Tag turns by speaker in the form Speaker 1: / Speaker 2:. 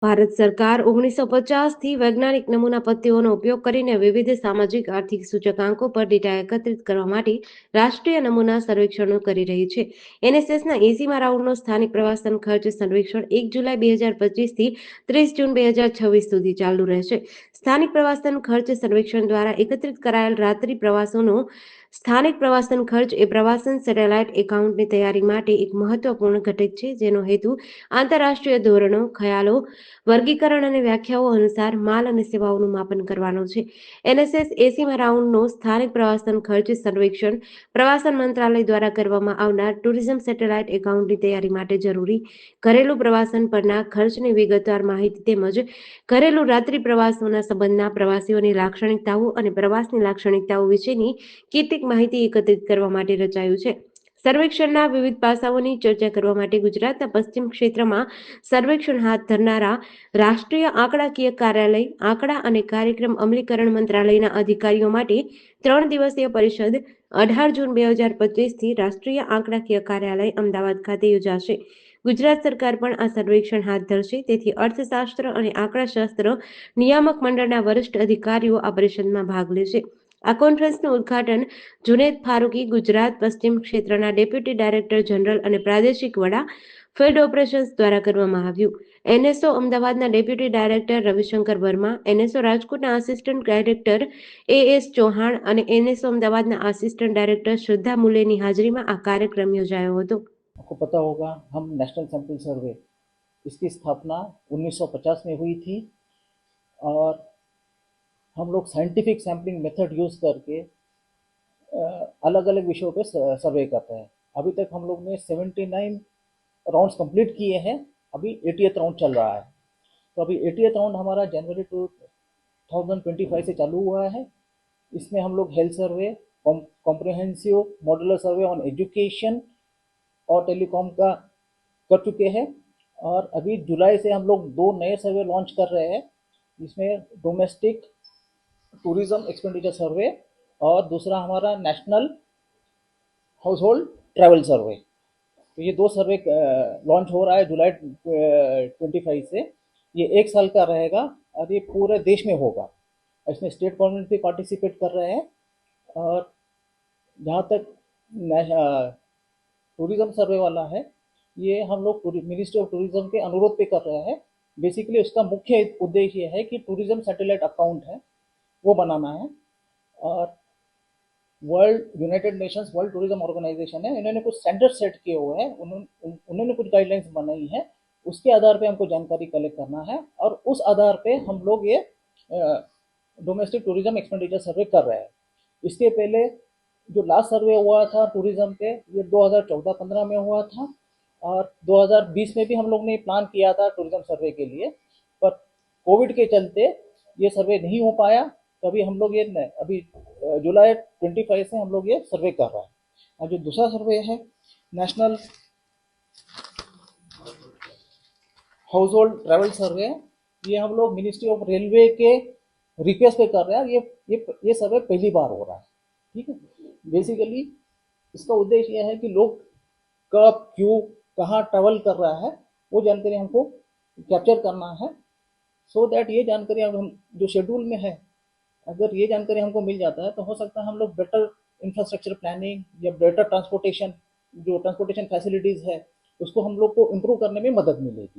Speaker 1: ભારત સરકાર 1950થી વૈજ્ઞાનિક નમૂના પદ્ધતિઓનો ઉપયોગ કરીને વિવિધ સામાજિક આર્થિક સૂચકાંકો પર ડેટા એકત્રિત કરવા માટે રાષ્ટ્રીય નમૂના સર્વેક્ષણો કરી રહી છે. એનએસએસના 80મા રાઉન્ડનો સ્થાનિક પ્રવાસન ખર્ચ સર્વેક્ષણ 1 જુલાઈ 2025થી 30 જૂન 2026 સુધી ચાલુ રહેશે. સ્થાનિક પ્રવાસન ખર્ચ સર્વેક્ષણ દ્વારા એકત્રિત કરાયેલ રાત્રિ પ્રવાસોનો સ્થાનિક પ્રવાસન ખર્ચ એ પ્રવાસન સેટેલાઇટ એકાઉન્ટની તૈયારી માટે એક મહત્વપૂર્ણ ઘટક છે, જેનો હેતુ આંતરરાષ્ટ્રીય ધોરણો, ખ્યાલો, વર્ગીકરણ અને વ્યાખ્યાઓ અનુસાર માલ અને સેવાઓનું માપન કરવાનો છે. એનએસએસ 80મા રાઉન્ડનો સ્થાનિક પ્રવાસન ખર્ચ સર્વેક્ષણ પ્રવાસન મંત્રાલય દ્વારા કરવામાં આવનાર ટુરિઝમ સેટેલાઇટ એકાઉન્ટની તૈયારી માટે જરૂરી ઘરેલું પ્રવાસન પરના ખર્ચની વિગતવાર માહિતી તેમજ ઘરેલું રાત્રિ પ્રવાસોના સંબંધના પ્રવાસીઓની લાક્ષણિકતાઓ અને પ્રવાસની લાક્ષણિકતાઓ વિશેની કેટલીક માહિતી એકત્રિત કરવા માટે રચાયું છે. સર્વેક્ષણના વિવિધ પાસાઓની ચર્ચા કરવા માટે ગુજરાતના પશ્ચિમ ક્ષેત્રમાં સર્વેક્ષણ હાથ ધરનારા રાષ્ટ્રીય આંકડાકીય કાર્યાલય, આંકડા અને કાર્યક્રમ અમલીકરણ મંત્રાલયના અધિકારીઓ માટે 3 દિવસીય પરિષદ 18 જૂન 2025થી રાષ્ટ્રીય આંકડાકીય કાર્યાલય અમદાવાદ ખાતે યોજાશે. ગુજરાત સરકાર પણ આ સર્વેક્ષણ હાથ ધરશે, તેથી અર્થશાસ્ત્ર અને આંકડાશાસ્ત્ર નિયામક મંડળના વરિષ્ઠ અધિકારીઓ આ પરિષદમાં ભાગ લેશે. આ કોન્ફરન્સનું ઉદ્ઘાટન જુનેદ ફારૂકી, ગુજરાત પશ્ચિમ ક્ષેત્રના ડેપ્યુટી ડાયરેક્ટર જનરલ અને પ્રાદેશિક વડા, ફિલ્ડ ઓપરેશન્સ દ્વારા કરવામાં આવ્યું. એનએસઓ અમદાવાદના ડેપ્યુટી ડાયરેક્ટર રવિશંકર વર્મા, એનએસઓ રાજકોટના આસિસ્ટન્ટ ડાયરેક્ટર એએસ ચૌહાણ અને એનએસઓ અમદાવાદના આસિસ્ટન્ટ ડાયરેક્ટર શ્રદ્ધા મુલેની હાજરીમાં આ કાર્યક્રમ યોજાયો હતો.
Speaker 2: आपको पता होगा हम नेशनल सैंपल सर्वे इसकी स्थापना 1950 में हुई थी और हम लोग साइंटिफिक सैम्पलिंग मेथड यूज़ करके अलग अलग विषयों पे सर्वे करते हैं। अभी तक हम लोग ने 79 राउंड्स कंप्लीट किए हैं, अभी 80th राउंड चल रहा है। तो अभी 80th राउंड हमारा जनवरी 2025 से चालू हुआ है। इसमें हम लोग health survey, comprehensive modular survey on education और टेलीकॉम का कर चुके हैं और अभी जुलाई से हम लोग 2 नए सर्वे लॉन्च कर रहे हैं। इसमें डोमेस्टिक टूरिज्म एक्सपेंडिचर सर्वे और दूसरा हमारा नेशनल हाउस होल्ड ट्रैवल सर्वे। तो ये 2 सर्वे लॉन्च हो रहा है जुलाई 25 से। ये 1 साल का रहेगा और ये पूरे देश में होगा। इसमें स्टेट गवर्नमेंट भी पार्टिसिपेट कर रहे हैं और जहाँ तक टूरिज्म सर्वे वाला है, ये हम लोग मिनिस्ट्री ऑफ टूरिज्म के अनुरोध पे कर रहे हैं। बेसिकली उसका मुख्य उद्देश्य है कि टूरिज्म सैटेलाइट अकाउंट है वो बनाना है और United Nations World Tourism Organization है, इन्होंने कुछ स्टैंडर्ड सेट किए हुए हैं, उन्होंने कुछ गाइडलाइंस बनाई है, उसके आधार पे हमको जानकारी कलेक्ट करना है और उस आधार पे हम लोग ये डोमेस्टिक टूरिज्म एक्सपेंडिचर सर्वे कर रहे हैं। इसके पहले जो लास्ट सर्वे हुआ था टूरिज्म पे, ये 2014-15 में हुआ था और 2020 में भी हम लोग ने प्लान किया था टूरिज्म सर्वे के लिए, पर कोविड के चलते ये सर्वे नहीं हो पाया। तभी हम लोग ये अभी जुलाई 25 से हम लोग ये सर्वे कर रहे हैं। और जो दूसरा सर्वे है नेशनल हाउस होल्ड ट्रैवल सर्वे, ये हम लोग मिनिस्ट्री ऑफ रेलवे के रिक्वेस्ट पे कर रहे हैं। ये सर्वे पहली बार हो रहा है, ठीक है। बेसिकली इसका उद्देश्य यह है कि लोग कब, क्यों, कहाँ ट्रैवल कर रहा है वो जानकारी हमको कैप्चर करना है, सो दैट ये जानकारी हम जो शेड्यूल में है, अगर ये जानकारी हमको मिल जाता है तो हो सकता है हम लोग बेटर इंफ्रास्ट्रक्चर प्लानिंग या बेटर ट्रांसपोर्टेशन, जो ट्रांसपोर्टेशन फैसिलिटीज़ है उसको हम लोग को इम्प्रूव करने में मदद मिलेगी।